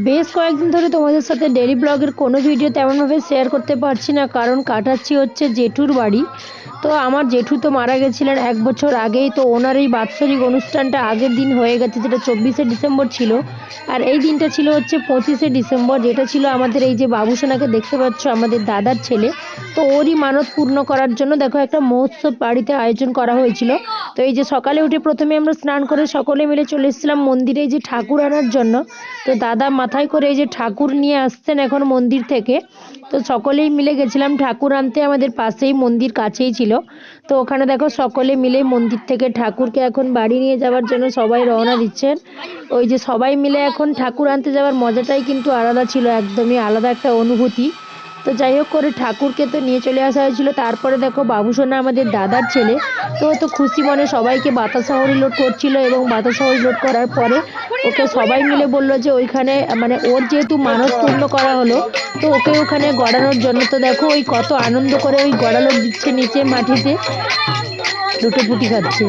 বেশ কয়েকদিন ধরে তোমাদের সাথে ডেইলি ব্লগের কোনো ভিডিও তেমনভাবে শেয়ার করতে পারছি না, কারণ কাটাচ্ছি হচ্ছে জেঠুর বাড়ি। তো আমার জেঠু তো মারা গেছিলেন 1 বছর আগেই। তো ওনার এই বাৎসরিক অনুষ্ঠানটা আগের দিন হয়ে গেছে, যেটা 24শে ডিসেম্বর ছিল। আর এই দিনটা ছিল হচ্ছে 25শে ডিসেম্বর, যেটা ছিল আমাদের এই যে বাবুসোনাকে দেখতে পাচ্ছ, আমাদের দাদার ছেলে। তো ওরই মানত পূর্ণ করার জন্য দেখো একটা মহোৎসব বাড়িতে আয়োজন করা হয়েছিল। তো এই যে সকালে উঠে প্রথমে আমরা স্নান করে সকলে মিলে চলে এসেছিলাম মন্দিরে এই যে ঠাকুর আনার জন্য। তো দাদা মাথায় করে এই যে ঠাকুর নিয়ে আসছেন এখন মন্দির থেকে। তো সকলেই মিলে গেছিলাম ঠাকুর আনতে, আমাদের পাশেই মন্দির কাছেই ছিল। তো ওখানে দেখো সকলে মিলে মন্দির থেকে ঠাকুরকে এখন বাড়ি নিয়ে যাওয়ার জন্য সবাই রওনা দিচ্ছেন। ওই যে সবাই মিলে এখন ঠাকুর আনতে যাওয়ার মজাটাই কিন্তু আলাদা ছিল, একদমই আলাদা একটা অনুভূতি। তো যাই হোক করে ঠাকুরকে তো নিয়ে চলে আসা হয়েছিল। তারপরে দেখো বাবুসোনা আমাদের দাদার ছেলে, তো তো খুশি মনে সবাইকে বাতাসা হরিলোড করছিল, এবং বাতাসা হরিলোড করার পরে ওকে সবাই মিলে বললো যে ওইখানে মানে ওর যেহেতু মানত পূর্ণ করা হলো, তো ওকে ওখানে গড়ানোর জন্য। তো দেখো ওই কত আনন্দ করে ওই গড়ালো দিচ্ছে নিচে মাটিতে, লুটোপুটি খাচ্ছে।